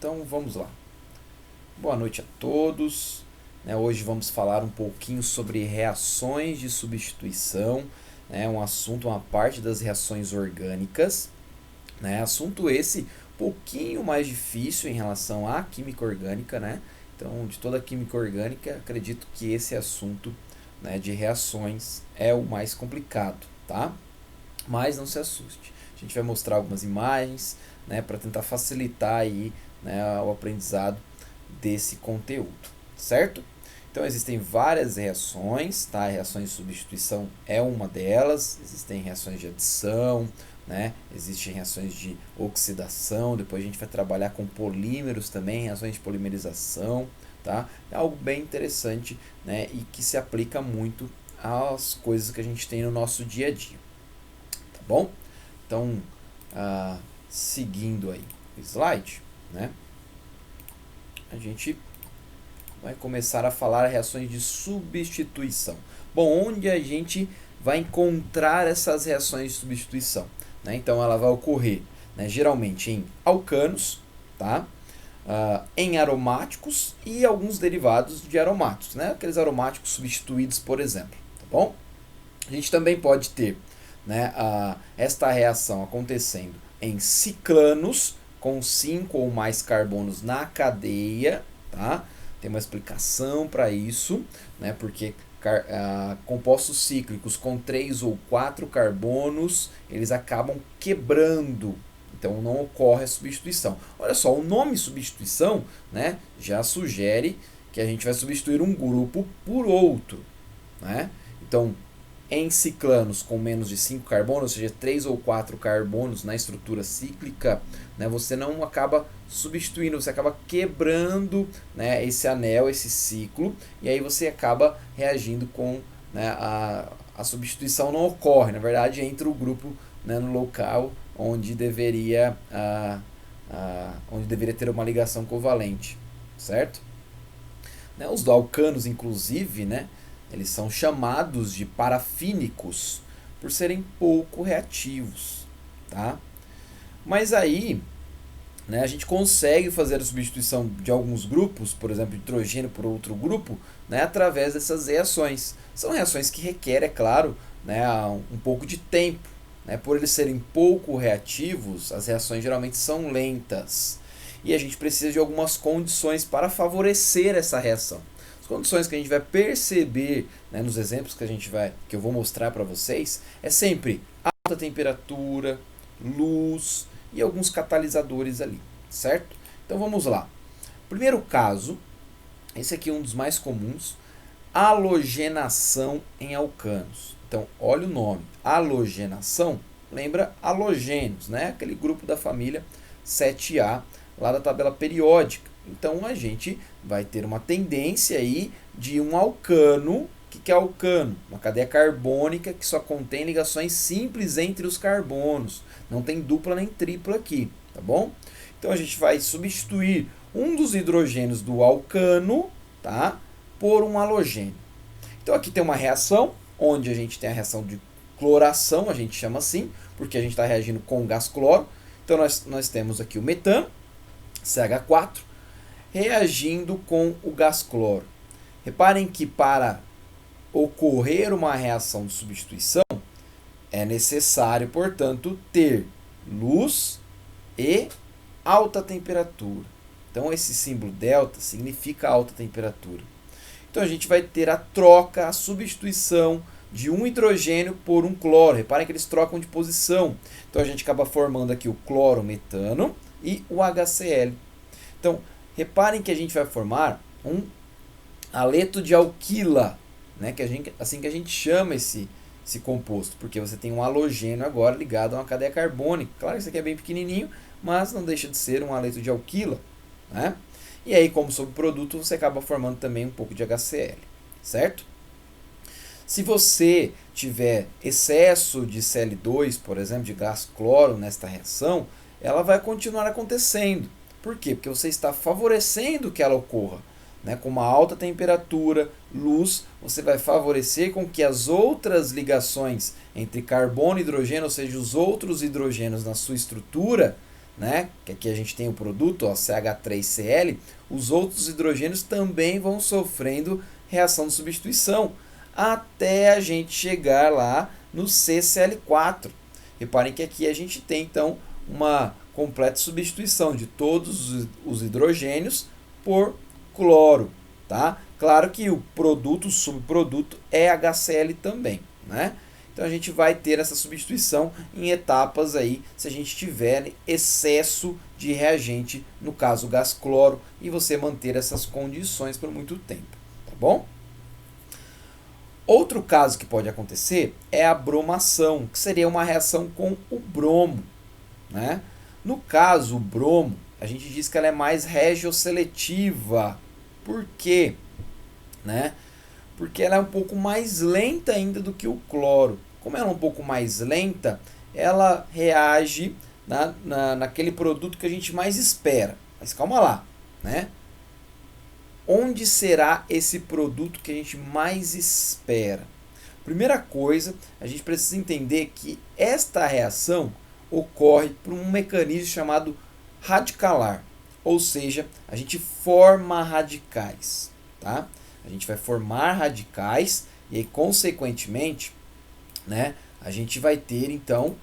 Então vamos lá. Boa noite a todos. Hoje vamos falar um pouquinho sobre reações de substituição, um assunto, uma parte das reações orgânicas. Assunto esse um pouquinho mais difícil em relação à química orgânica. Então, de toda a química orgânica, acredito que esse assunto de reações é o mais complicado, tá? Mas não se assuste. A gente vai mostrar algumas imagens para tentar facilitar aí, o aprendizado desse conteúdo, certo? Então existem várias reações, tá? Reações de substituição é uma delas, existem reações de adição, existem reações de oxidação, depois a gente vai trabalhar com polímeros também, reações de polimerização, tá? É algo bem interessante, e que se aplica muito às coisas que a gente tem no nosso dia a dia, tá bom? Então, seguindo aí o slide, a gente vai começar a falar reações de substituição. Bom, onde a gente vai encontrar essas reações de substituição? Então, ela vai ocorrer geralmente em alcanos, tá? Em aromáticos e alguns derivados de aromáticos, aqueles aromáticos substituídos, por exemplo, tá bom? A gente também pode ter esta reação acontecendo em ciclanos com 5 ou mais carbonos na cadeia, tá? Tem uma explicação para isso, porque compostos cíclicos com 3 ou 4 carbonos, eles acabam quebrando, então não ocorre a substituição. Olha só, o nome substituição já sugere que a gente vai substituir um grupo por outro. Então, em ciclanos com menos de 5 carbonos, ou seja, 3 ou 4 carbonos na estrutura cíclica, você não acaba substituindo, você acaba quebrando esse anel, esse ciclo, e aí você acaba reagindo com a substituição não ocorre, na verdade entra o grupo no local onde deveria ter uma ligação covalente, certo? Os alcanos, inclusive, eles são chamados de parafínicos por serem pouco reativos, tá? Mas aí, a gente consegue fazer a substituição de alguns grupos, por exemplo, hidrogênio por outro grupo, através dessas reações. São reações que requerem, é claro, um pouco de tempo. Por eles serem pouco reativos, as reações geralmente são lentas. E a gente precisa de algumas condições para favorecer essa reação. As condições que a gente vai perceber nos exemplos que eu vou mostrar para vocês é sempre alta temperatura, luz e alguns catalisadores ali, certo? Então vamos lá. Primeiro caso, esse aqui é um dos mais comuns, halogenação em alcanos. Então olha o nome, halogenação, lembra halogênios, aquele grupo da família 7A lá da tabela periódica. Então a gente vai ter uma tendência aí de um alcano. O que é alcano? Uma cadeia carbônica que só contém ligações simples entre os carbonos. Não tem dupla nem tripla aqui, tá bom? Então a gente vai substituir um dos hidrogênios do alcano, tá, por um halogênio. Então aqui tem uma reação, onde a gente tem a reação de cloração, a gente chama assim, porque a gente está reagindo com o gás cloro. Então nós temos aqui o metano, CH4, reagindo com o gás cloro. Reparem que para ocorrer uma reação de substituição, é necessário, portanto, ter luz e alta temperatura. Então, esse símbolo delta significa alta temperatura. Então, a gente vai ter a troca, a substituição de um hidrogênio por um cloro. Reparem que eles trocam de posição. Então, a gente acaba formando aqui o clorometano e o HCl. Então, reparem que a gente vai formar um haleto de alquila, assim que a gente chama esse composto, porque você tem um halogênio agora ligado a uma cadeia carbônica. Claro que isso aqui é bem pequenininho, mas não deixa de ser um haleto de alquila. E aí, como subproduto, você acaba formando também um pouco de HCl, certo? Se você tiver excesso de Cl2, por exemplo, de gás cloro nesta reação, ela vai continuar acontecendo. Por quê? Porque você está favorecendo que ela ocorra. Com uma alta temperatura, luz, você vai favorecer com que as outras ligações entre carbono e hidrogênio, ou seja, os outros hidrogênios na sua estrutura, né, que aqui a gente tem o produto, ó, CH3Cl, os outros hidrogênios também vão sofrendo reação de substituição, até a gente chegar lá no CCl4. Reparem que aqui a gente tem, então, uma completa substituição de todos os hidrogênios por cloro, tá? Claro que o produto, o subproduto é HCl também, né? Então a gente vai ter essa substituição em etapas aí, se a gente tiver excesso de reagente, no caso o gás cloro, e você manter essas condições por muito tempo, tá bom? Outro caso que pode acontecer é a bromação, que seria uma reação com o bromo, né? No caso, o bromo, a gente diz que ela é mais regioseletiva. Por quê? Né? Porque ela é um pouco mais lenta ainda do que o cloro. Como ela é um pouco mais lenta, ela reage naquele produto que a gente mais espera. Mas calma lá, né? Onde será esse produto que a gente mais espera? Primeira coisa, a gente precisa entender que esta reação ocorre por um mecanismo chamado radicalar. Ou seja, a gente forma radicais, tá? A gente vai formar radicais e aí, consequentemente, né, a gente vai ter então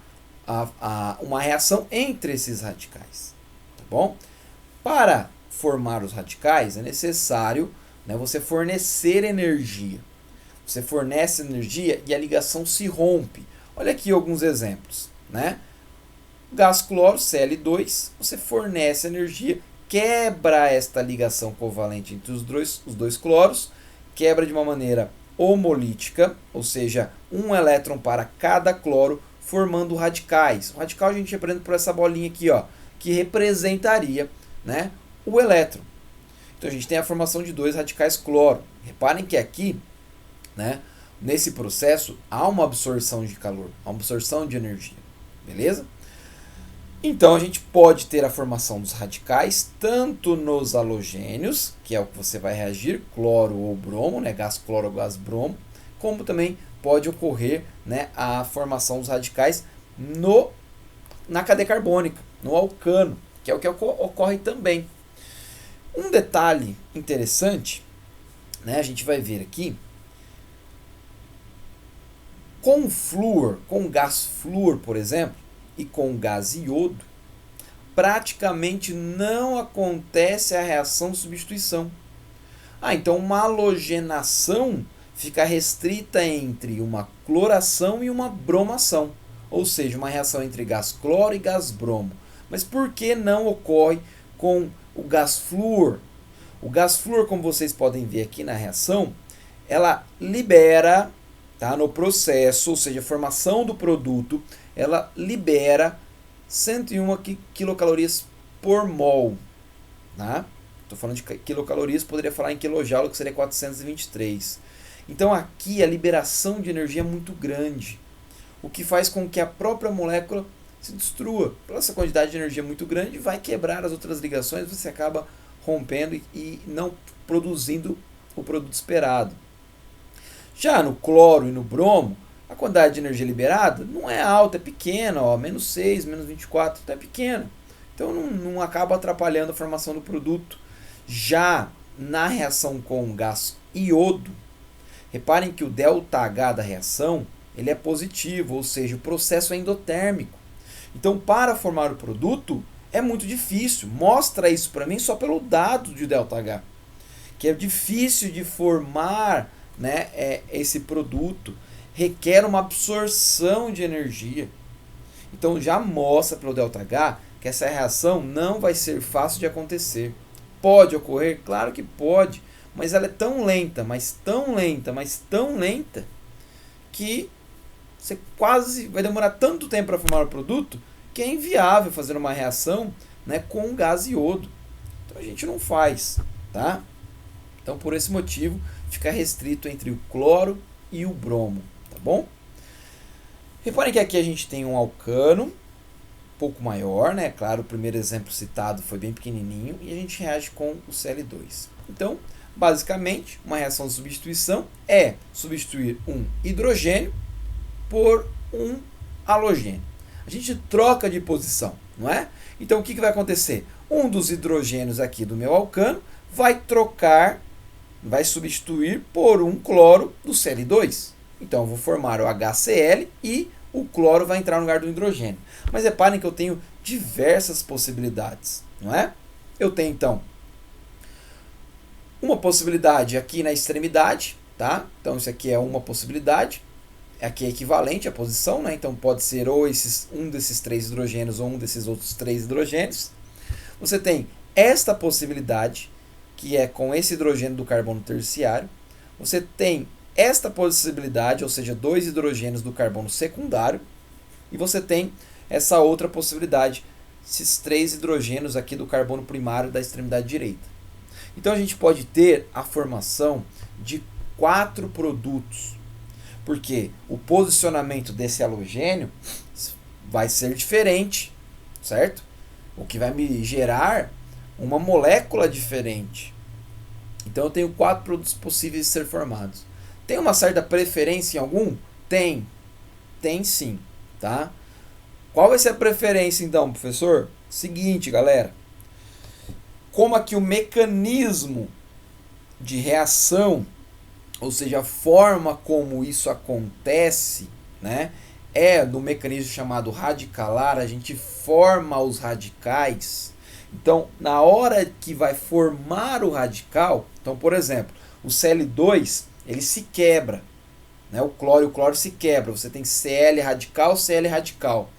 uma reação entre esses radicais, tá bom? Para formar os radicais é necessário, né, você fornecer energia. Você fornece energia e a ligação se rompe. Os aqui alguns exemplos, né? Gás cloro, Cl2, você fornece energia, quebra esta ligação covalente entre os dois cloros, quebra de uma maneira homolítica, ou seja, um elétron para cada cloro, formando radicais. O radical a gente representa por essa bolinha aqui, ó, que representaria, né, o elétron. Então a gente tem a formação de dois radicais cloro. Reparem que aqui, né, nesse processo, há uma absorção de calor, uma absorção de energia. Beleza? Então a gente pode ter a formação dos radicais tanto nos halogênios, que é o que você vai reagir, cloro ou bromo, né, gás cloro ou gás bromo, como também pode ocorrer, né, a formação dos radicais na cadeia carbônica, no alcano, que é o que ocorre também. Um detalhe interessante, né, a gente vai ver aqui, com flúor, com gás flúor, por exemplo, e com gás iodo, praticamente não acontece a reação de substituição. Então uma halogenação fica restrita entre uma cloração e uma bromação, ou seja, uma reação entre gás cloro e gás bromo. Mas por que não ocorre com o gás flúor? O gás flúor, como vocês podem ver aqui na reação, ela libera, tá, no processo, ou seja, a formação do produto, ela libera 101 quilocalorias por mol. Tá? Estou falando de quilocalorias, poderia falar em quilojoule, que seria 423. Então aqui a liberação de energia é muito grande, o que faz com que a própria molécula se destrua. Por essa quantidade de energia muito grande, vai quebrar as outras ligações, você acaba rompendo e não produzindo o produto esperado. Já no cloro e no bromo, a quantidade de energia liberada não é alta, é pequena, ó, menos 6, menos 24, então é pequena. Então não acaba atrapalhando a formação do produto. Já na reação com gás iodo, reparem que o ΔH da reação ele é positivo, ou seja, o processo é endotérmico. Então, para formar o produto, é muito difícil. Mostra isso para mim só pelo dado de ΔH, que é difícil de formar, né, esse produto. Requer uma absorção de energia. Então já mostra pelo ΔH que essa reação não vai ser fácil de acontecer. Pode ocorrer? Claro que pode, mas ela é tão lenta, mas tão lenta, mas tão lenta, que você quase vai demorar tanto tempo para formar o produto que é inviável fazer uma reação, né, com gás iodo. Então a gente não faz, tá? Então por esse motivo fica restrito entre o cloro e o bromo. Tá bom? Reparem que aqui a gente tem um alcano um pouco maior, né? Claro, o primeiro exemplo citado foi bem pequenininho e a gente reage com o Cl2. Então, basicamente, uma reação de substituição é substituir um hidrogênio por um halogênio. A gente troca de posição, não é? Então o que vai acontecer? Um dos hidrogênios aqui do meu alcano vai trocar, vai substituir por um cloro do Cl2. Então eu vou formar o HCl e o cloro vai entrar no lugar do hidrogênio. Mas reparem que eu tenho diversas possibilidades, não é? Eu tenho então uma possibilidade aqui na extremidade, tá? Então isso aqui é uma possibilidade. Aqui é equivalente à posição, né? Então pode ser ou um desses 3 hidrogênios ou um desses outros 3 hidrogênios. Você tem esta possibilidade, que é com esse hidrogênio do carbono terciário. Você tem esta possibilidade, ou seja, 2 hidrogênios do carbono secundário. E você tem essa outra possibilidade, esses 3 hidrogênios aqui do carbono primário da extremidade direita. Então a gente pode ter a formação de 4 produtos, porque o posicionamento desse halogênio vai ser diferente, certo? O que vai me gerar uma molécula diferente. Então eu tenho 4 produtos possíveis de ser formados. Tem uma certa preferência em algum? Tem. Tem sim, tá? Qual vai ser a preferência então, professor? Seguinte, galera. Como aqui o mecanismo de reação, ou seja, a forma como isso acontece, né, é do mecanismo chamado radicalar, a gente forma os radicais. Então, na hora que vai formar o radical, então, por exemplo, o Cl2, ele se quebra, né, o cloro se quebra, você tem Cl radical.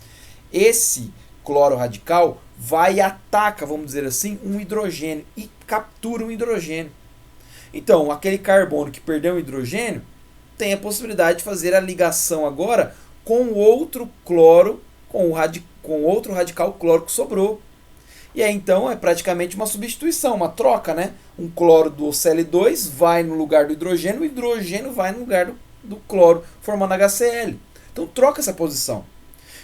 Esse cloro radical vai e ataca, vamos dizer assim, um hidrogênio e captura um hidrogênio. Então, aquele carbono que perdeu um hidrogênio tem a possibilidade de fazer a ligação agora com outro cloro, com outro radical cloro que sobrou. E aí, então, é praticamente uma substituição, uma troca, né? Um cloro do Cl2 vai no lugar do hidrogênio, o hidrogênio vai no lugar do cloro, formando HCl. Então, troca essa posição.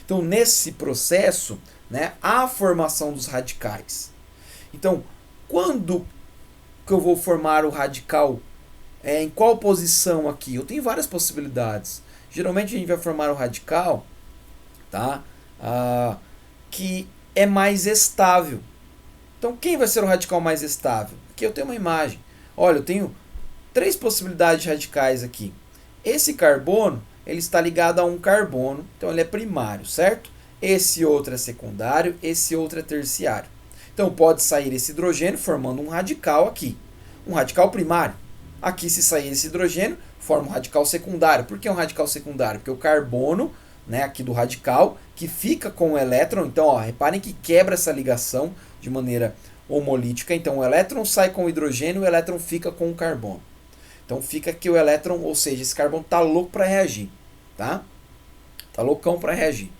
Então, nesse processo, né, há a formação dos radicais. Então, quando que eu vou formar o radical? Em qual posição aqui? Eu tenho várias possibilidades. Geralmente a gente vai formar o radical, tá? Que é mais estável. Então, quem vai ser o radical mais estável? Aqui eu tenho uma imagem. Olha, eu tenho 3 possibilidades de radicais aqui. Esse carbono, ele está ligado a um carbono, então ele é primário, certo? Esse outro é secundário, esse outro é terciário. Então pode sair esse hidrogênio formando um radical aqui, um radical primário. Aqui, se sair esse hidrogênio, forma um radical secundário. Por que um radical secundário? Porque o carbono, né, aqui do radical, que fica com o elétron, então ó, reparem que quebra essa ligação de maneira homolítica. Então o elétron sai com o hidrogênio, o elétron fica com o carbono. Então fica aqui o elétron, ou seja, esse carbono está louco para reagir, tá? Está loucão para reagir.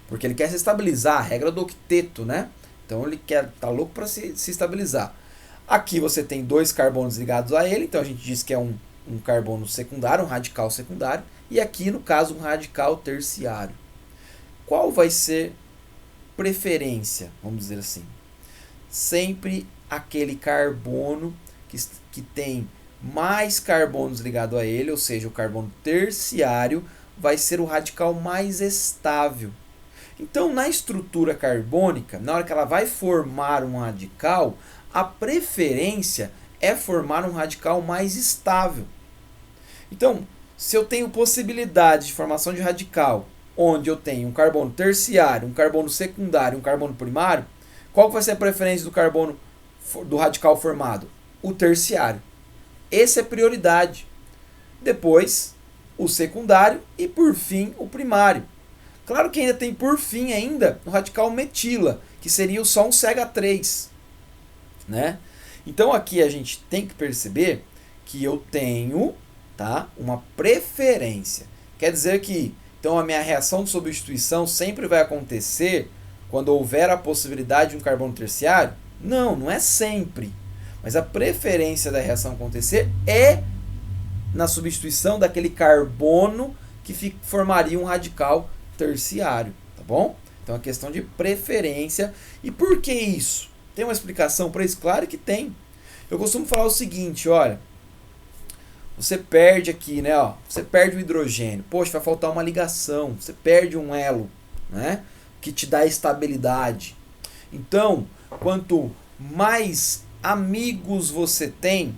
Porque ele quer se estabilizar, a regra do octeto, né? Então ele tá louco para se estabilizar. Aqui você tem 2 carbonos ligados a ele, então a gente diz que é um carbono secundário, um radical secundário. E aqui, no caso, um radical terciário. Qual vai ser preferência, vamos dizer assim? Sempre aquele carbono que tem mais carbonos ligados a ele, ou seja, o carbono terciário, vai ser o radical mais estável. Então, na estrutura carbônica, na hora que ela vai formar um radical, a preferência é formar um radical mais estável. Então, se eu tenho possibilidade de formação de radical, onde eu tenho um carbono terciário, um carbono secundário, um carbono primário, qual vai ser a preferência do radical formado? O terciário. Esse é prioridade. Depois, o secundário e, por fim, o primário. Claro que ainda tem, por fim, o radical metila, que seria só um CH3. Né? Então, aqui a gente tem que perceber que eu tenho, tá, uma preferência. Quer dizer que então, a minha reação de substituição sempre vai acontecer quando houver a possibilidade de um carbono terciário? Não, não é sempre. Mas a preferência da reação acontecer é na substituição daquele carbono que formaria um radical terciário, tá bom? Então, é questão de preferência. E por que isso? Tem uma explicação para isso? Claro que tem. Eu costumo falar o seguinte, olha, você perde aqui, né, ó, você perde o hidrogênio, poxa, vai faltar uma ligação, você perde um elo, né, que te dá estabilidade. Então, quanto mais amigos você tem,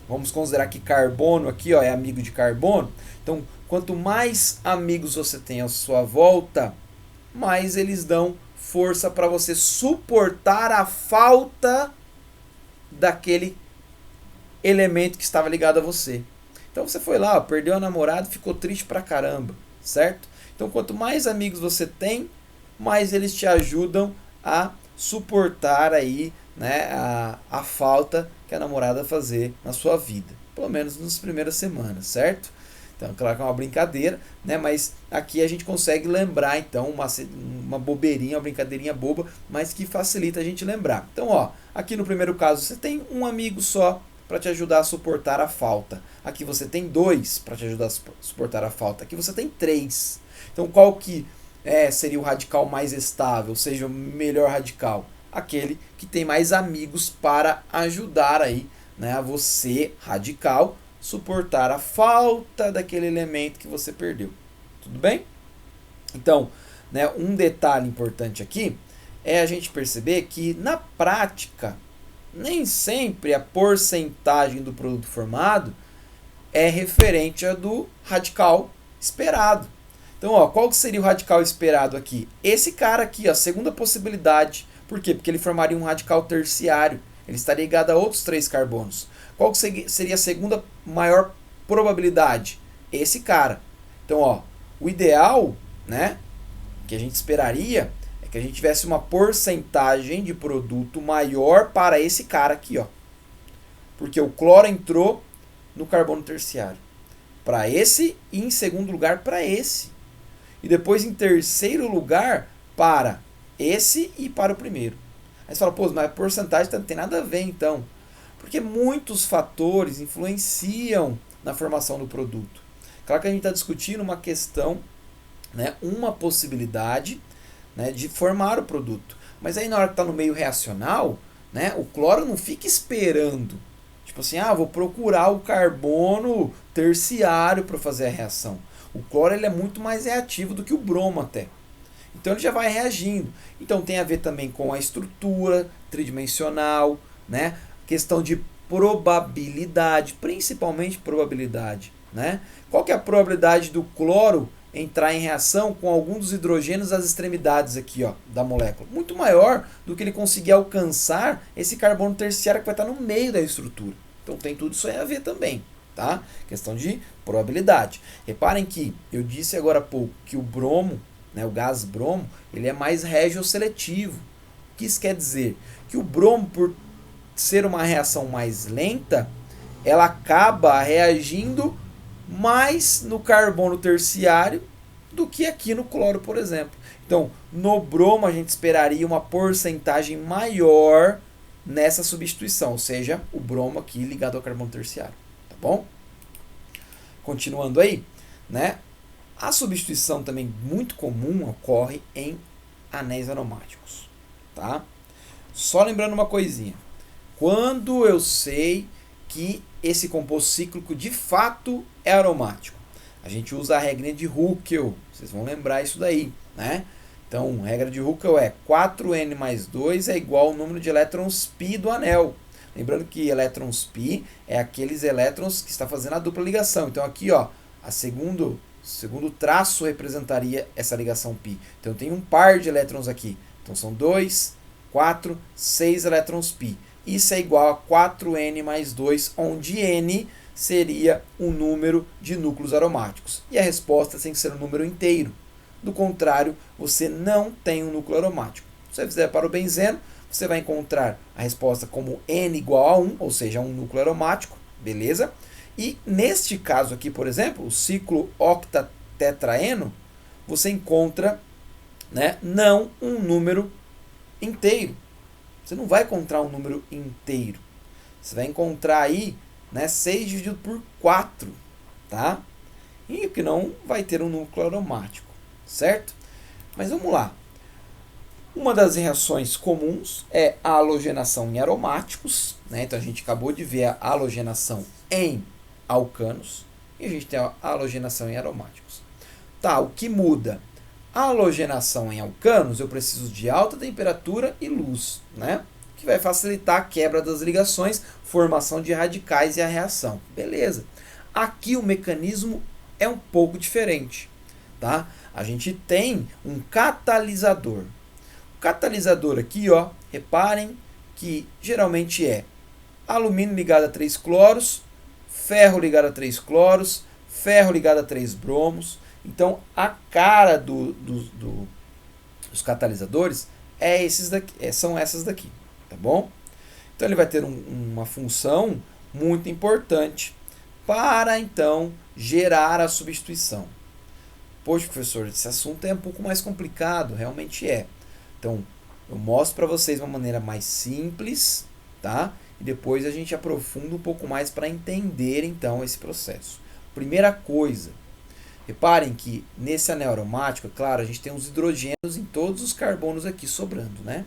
vamos considerar que carbono aqui, ó, é amigo de carbono. Então, quanto mais amigos você tem à sua volta, mais eles dão força para você suportar a falta daquele elemento que estava ligado a você. Então você foi lá, ó, perdeu a namorada, ficou triste pra caramba, certo? Então quanto mais amigos você tem, mais eles te ajudam a suportar aí, né, a falta que a namorada fazer na sua vida, pelo menos nas primeiras semanas, certo? Então, claro que é uma brincadeira, né? Mas aqui a gente consegue lembrar, então, uma bobeirinha, uma brincadeirinha boba, mas que facilita a gente lembrar. Então, ó, aqui no primeiro caso você tem um amigo só para te ajudar a suportar a falta. Aqui você tem dois para te ajudar a suportar a falta. Aqui você tem três. Então, qual que seria o radical mais estável, ou seja, o melhor radical? Aquele que tem mais amigos para ajudar aí, né, a você, radical, suportar a falta daquele elemento que você perdeu. Tudo bem? Então, né, um detalhe importante aqui é a gente perceber que na prática nem sempre a porcentagem do produto formado é referente a do radical esperado. Então, ó, qual que seria o radical esperado aqui? Esse cara aqui, ó, segunda possibilidade. Por quê? Porque ele formaria um radical terciário. Ele estaria ligado a outros 3 carbonos. Qual que seria a segunda maior probabilidade? Esse cara. Então, ó, o ideal, né, que a gente esperaria é que a gente tivesse uma porcentagem de produto maior para esse cara aqui, ó. Porque o cloro entrou no carbono terciário. Para esse e em segundo lugar para esse. E depois em terceiro lugar para esse e para o primeiro. Aí você fala, pô, mas a porcentagem não tem nada a ver então. Porque muitos fatores influenciam na formação do produto. Claro que a gente está discutindo uma questão, né, uma possibilidade, né, de formar o produto. Mas aí na hora que está no meio reacional, né, o cloro não fica esperando. Tipo assim, vou procurar o carbono terciário para fazer a reação. O cloro ele é muito mais reativo do que o bromo até. Então ele já vai reagindo. Então tem a ver também com a estrutura tridimensional, né? Questão de probabilidade, principalmente probabilidade, né? Qual que é a probabilidade do cloro entrar em reação com algum dos hidrogênios às extremidades aqui, ó, da molécula? Muito maior do que ele conseguir alcançar esse carbono terciário que vai estar no meio da estrutura. Então tem tudo isso aí a ver também, tá? Questão de probabilidade. Reparem que eu disse agora há pouco que o bromo, né, o gás bromo, ele é mais regioseletivo. O que isso quer dizer? Que o bromo, por ser uma reação mais lenta, ela acaba reagindo mais no carbono terciário do que aqui no cloro, por exemplo. Então, no bromo a gente esperaria uma porcentagem maior nessa substituição, ou seja, o bromo aqui ligado ao carbono terciário, tá bom? Continuando aí, né? A substituição também muito comum ocorre em anéis aromáticos, tá? Só lembrando uma coisinha. Quando eu sei que esse composto cíclico de fato é aromático? A gente usa a regrinha de Huckel, vocês vão lembrar isso daí, né? Então, a regra de Huckel é 4N mais 2 é igual ao número de elétrons π do anel. Lembrando que elétrons π é aqueles elétrons que está fazendo a dupla ligação. Então, aqui, ó, segundo traço representaria essa ligação π. Então, eu tenho um par de elétrons aqui. Então, são 2, 4, 6 elétrons π. Isso é igual a 4N mais 2, onde N seria o número de núcleos aromáticos. E a resposta tem que ser um número inteiro. Do contrário, você não tem um núcleo aromático. Se você fizer para o benzeno, você vai encontrar a resposta como N igual a 1, ou seja, um núcleo aromático, beleza? E neste caso aqui, por exemplo, o ciclo octatetraeno, você encontra, né, não um número inteiro. Você não vai encontrar um número inteiro. Você vai encontrar aí, né, 6 dividido por 4, tá? E que não vai ter um núcleo aromático, certo? Mas vamos lá. Uma das reações comuns é a halogenação em aromáticos, né? Então a gente acabou de ver a halogenação em alcanos e a gente tem a halogenação em aromáticos. Tá, o que muda? A halogenação em alcanos, eu preciso de alta temperatura e luz, né? Que vai facilitar a quebra das ligações, formação de radicais e a reação. Beleza. Aqui o mecanismo é um pouco diferente, tá? A gente tem um catalisador. O catalisador aqui, ó, reparem que geralmente é alumínio ligado a 3 cloros, ferro ligado a 3 cloros, ferro ligado a 3 bromos. Então, a cara dos catalisadores são essas daqui, tá bom? Então, ele vai ter uma função muito importante para, então, gerar a substituição. Poxa, professor, esse assunto é um pouco mais complicado, realmente é. Então, eu mostro para vocês uma maneira mais simples, tá? E depois a gente aprofunda um pouco mais para entender, então, esse processo. Primeira coisa, reparem que nesse anel aromático, é claro, a gente tem os hidrogênios em todos os carbonos aqui sobrando, né?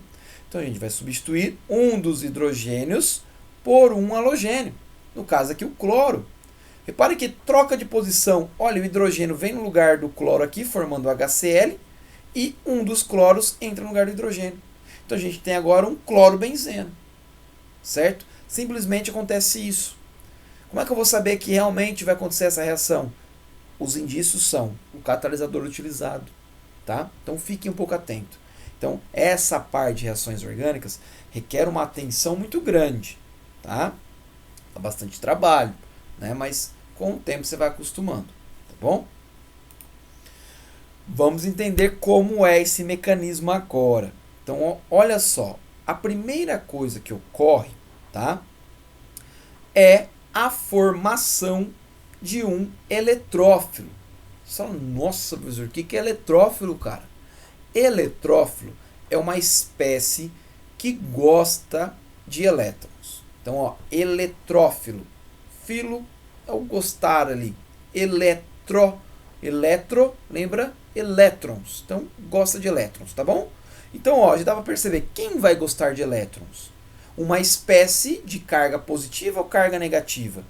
Então, a gente vai substituir um dos hidrogênios por um halogênio. No caso aqui, o cloro. Reparem que troca de posição. Olha, o hidrogênio vem no lugar do cloro aqui, formando o HCl, e um dos cloros entra no lugar do hidrogênio. Então, a gente tem agora um clorobenzeno, certo? Simplesmente acontece isso. Como é que eu vou saber que realmente vai acontecer essa reação? Os indícios são o catalisador utilizado, tá? Então, fiquem um pouco atento. Então, essa parte de reações orgânicas requer uma atenção muito grande, tá? Dá bastante trabalho, né? Mas com o tempo você vai acostumando, tá bom? Vamos entender como é esse mecanismo agora. Então, olha só, a primeira coisa que ocorre, tá? É a formação de um eletrófilo. Você fala, nossa, professor, o que é eletrófilo, cara? Eletrófilo é uma espécie que gosta de elétrons. Então, ó, eletrófilo. Filo é o gostar ali. Eletro, lembra? Elétrons. Então, gosta de elétrons, tá bom? Então, ó, já dá para perceber quem vai gostar de elétrons. Uma espécie de carga positiva ou carga negativa?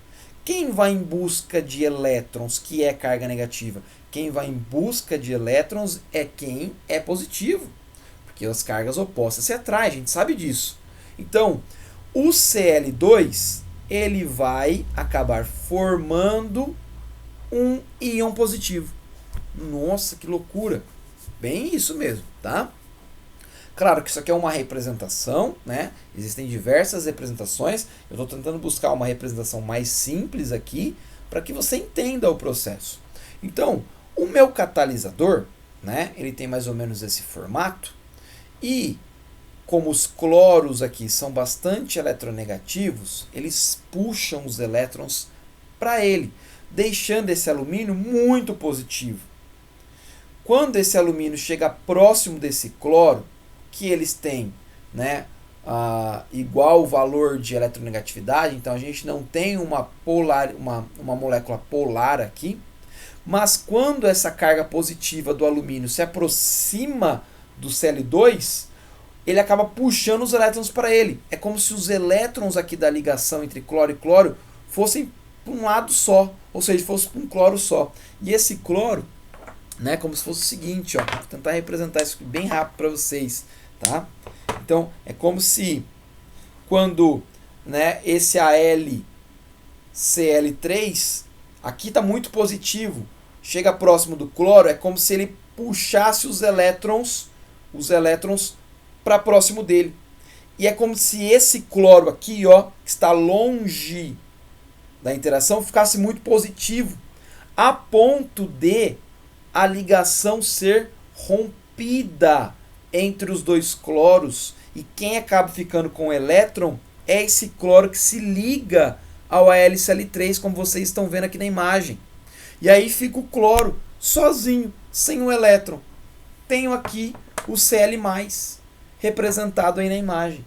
Quem vai em busca de elétrons, que é carga negativa? Quem vai em busca de elétrons é quem é positivo. Porque as cargas opostas se atraem, a gente sabe disso. Então, o Cl2, ele vai acabar formando um íon positivo. Nossa, que loucura! Bem isso mesmo, tá? Claro que isso aqui é uma representação, né? Existem diversas representações. Eu estou tentando buscar uma representação mais simples aqui para que você entenda o processo. Então, o meu catalisador, né? Ele tem mais ou menos esse formato. E como os cloros aqui são bastante eletronegativos, eles puxam os elétrons para ele, deixando esse alumínio muito positivo. Quando esse alumínio chega próximo desse cloro, que eles têm, né, igual valor de eletronegatividade, então a gente não tem uma molécula polar aqui, mas quando essa carga positiva do alumínio se aproxima do Cl2, ele acaba puxando os elétrons para ele. É como se os elétrons aqui da ligação entre cloro e cloro fossem para um lado só, ou seja, fosse para um cloro só. E esse cloro, né, como se fosse o seguinte, ó, vou tentar representar isso bem rápido para vocês, tá? Então, é como se quando, né, esse AlCl3 aqui está muito positivo, chega próximo do cloro, é como se ele puxasse os elétrons para próximo dele. E é como se esse cloro aqui, ó, que está longe da interação, ficasse muito positivo, a ponto de a ligação ser rompida entre os dois cloros, e quem acaba ficando com o elétron é esse cloro que se liga ao AlCl3, como vocês estão vendo aqui na imagem. E aí fica o cloro sozinho, sem o elétron. Tenho aqui o Cl+, representado aí na imagem.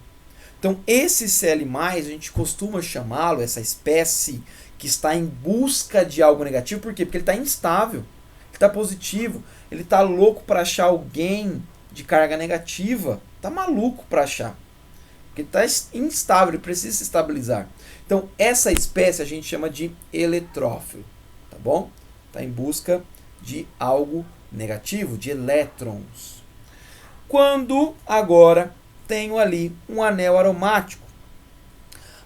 Então, esse Cl+, a gente costuma chamá-lo, essa espécie que está em busca de algo negativo. Por quê? Porque ele está instável, ele está positivo, ele está louco para achar alguém de carga negativa. Está maluco para achar. Porque ele está instável, ele precisa se estabilizar. Então, essa espécie a gente chama de eletrófilo. Tá bom? Está em busca de algo negativo, de elétrons. Quando agora tenho ali um anel aromático.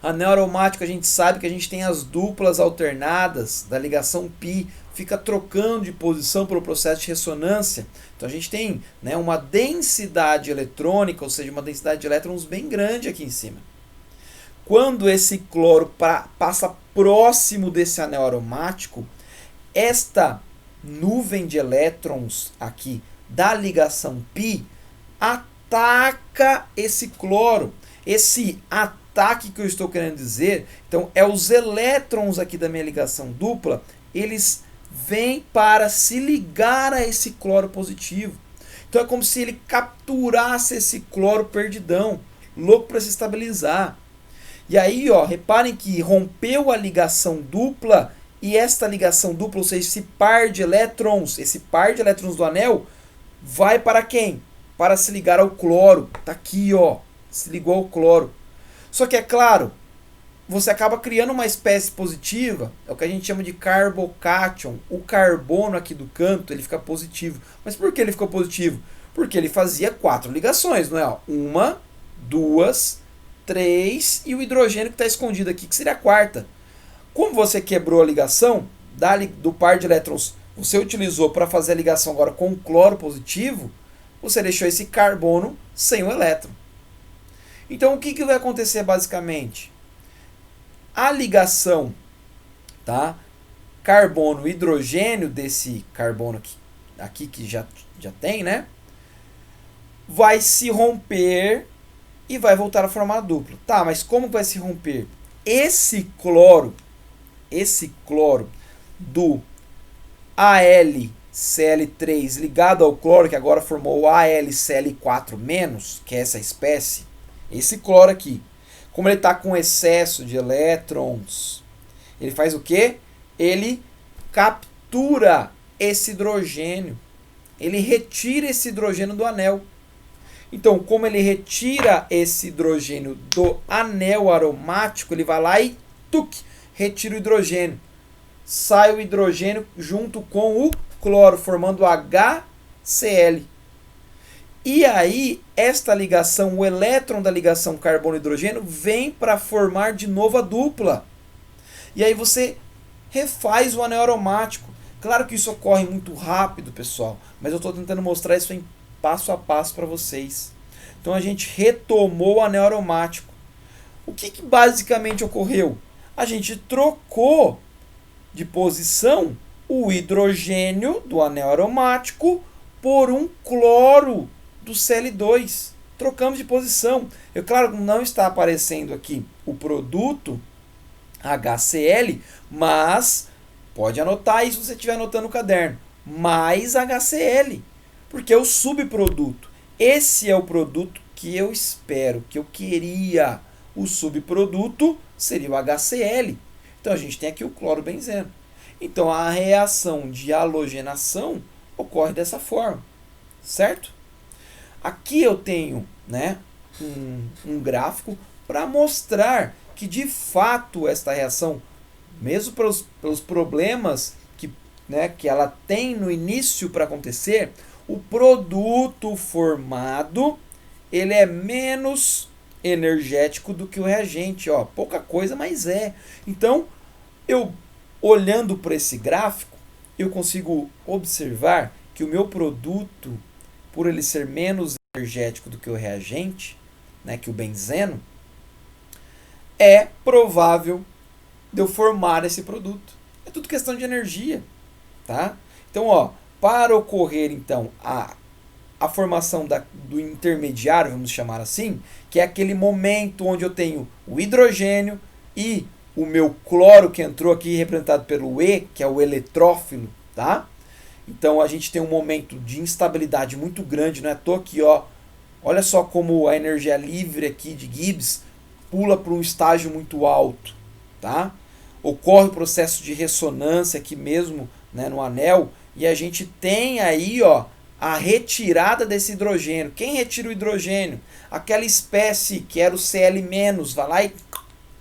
Anel aromático, a gente sabe que a gente tem as duplas alternadas da ligação π, fica trocando de posição pelo processo de ressonância. Então a gente tem, né, uma densidade eletrônica, ou seja, uma densidade de elétrons bem grande aqui em cima. Quando esse cloro passa próximo desse anel aromático, esta nuvem de elétrons aqui da ligação π ataca esse cloro. Esse ataque que eu estou querendo dizer, então, é os elétrons aqui da minha ligação dupla, eles vêm para se ligar a esse cloro positivo. Então é como se ele capturasse esse cloro perdidão, louco para se estabilizar. E aí, ó, reparem que rompeu a ligação dupla, e esta ligação dupla, ou seja, esse par de elétrons do anel, vai para quem? Para se ligar ao cloro. Tá aqui, ó, se ligou ao cloro. Só que é claro, você acaba criando uma espécie positiva, é o que a gente chama de carbocátion. O carbono aqui do canto, ele fica positivo. Mas por que ele ficou positivo? Porque ele fazia 4 ligações, não é? 1, 2, 3 e o hidrogênio que está escondido aqui, que seria a quarta. Como você quebrou a ligação do par de elétrons, você utilizou para fazer a ligação agora com o cloro positivo, você deixou esse carbono sem o elétron. Então, o que vai acontecer basicamente? A ligação, tá? Carbono-hidrogênio desse carbono aqui que já tem, né? Vai se romper e vai voltar a formar a dupla. Tá, mas como vai se romper? Esse cloro do AlCl3 ligado ao cloro, que agora formou o AlCl4-, que é essa espécie, esse cloro aqui, como ele está com excesso de elétrons, ele faz o quê? Ele captura esse hidrogênio. Ele retira esse hidrogênio do anel. Então, como ele retira esse hidrogênio do anel aromático, ele vai lá e retira o hidrogênio. Sai o hidrogênio junto com o cloro, formando HCl. E aí, esta ligação, o elétron da ligação carbono-hidrogênio, vem para formar de novo a dupla. E aí você refaz o anel aromático. Claro que isso ocorre muito rápido, pessoal, mas eu estou tentando mostrar isso em passo a passo para vocês. Então a gente retomou o anel aromático. O que basicamente ocorreu? A gente trocou de posição o hidrogênio do anel aromático por um cloro do Cl2. Trocamos de posição. Claro, não está aparecendo aqui o produto HCl, mas pode anotar isso se você estiver anotando no caderno. Mais HCl, porque é o subproduto. Esse é o produto que eu espero, que eu queria. O subproduto seria o HCl. Então a gente tem aqui o clorobenzeno. Então a reação de halogenação ocorre dessa forma, certo? Aqui eu tenho, né, um gráfico para mostrar que de fato esta reação, mesmo pelos problemas que ela tem no início para acontecer, o produto formado ele é menos energético do que o reagente. Ó, pouca coisa, mas é. Então, eu olhando para esse gráfico, eu consigo observar que o meu produto, por ele ser menos energético do que o reagente, né, que o benzeno, é provável de eu formar esse produto. É tudo questão de energia, tá? Então, ó, para ocorrer então a formação do intermediário, vamos chamar assim, que é aquele momento onde eu tenho o hidrogênio e o meu cloro que entrou aqui representado pelo E, que é o eletrófilo, tá? Então a gente tem um momento de instabilidade muito grande, não é à toa aqui, ó. Olha só como a energia livre aqui de Gibbs pula para um estágio muito alto, tá? Ocorre o processo de ressonância aqui mesmo, né, no anel, e a gente tem aí, ó, a retirada desse hidrogênio. Quem retira o hidrogênio? Aquela espécie que era o Cl-, vai lá e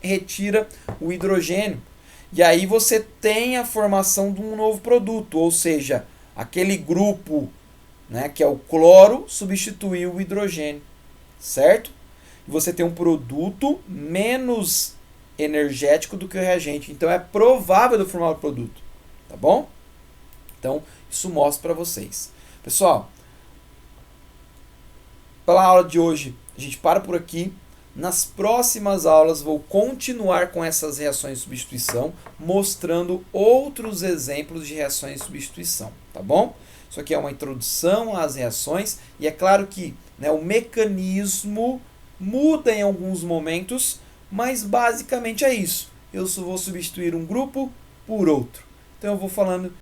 retira o hidrogênio. E aí você tem a formação de um novo produto, ou seja, aquele grupo, né, que é o cloro, substituiu o hidrogênio, certo? E você tem um produto menos energético do que o reagente. Então é provável de formar o produto, tá bom? Então isso mostra para vocês. Pessoal, pela aula de hoje a gente para por aqui. Nas próximas aulas vou continuar com essas reações de substituição, mostrando outros exemplos de reações de substituição, tá bom? Isso aqui é uma introdução às reações e é claro que, né, o mecanismo muda em alguns momentos, mas basicamente é isso. Eu só vou substituir um grupo por outro. Então eu vou falando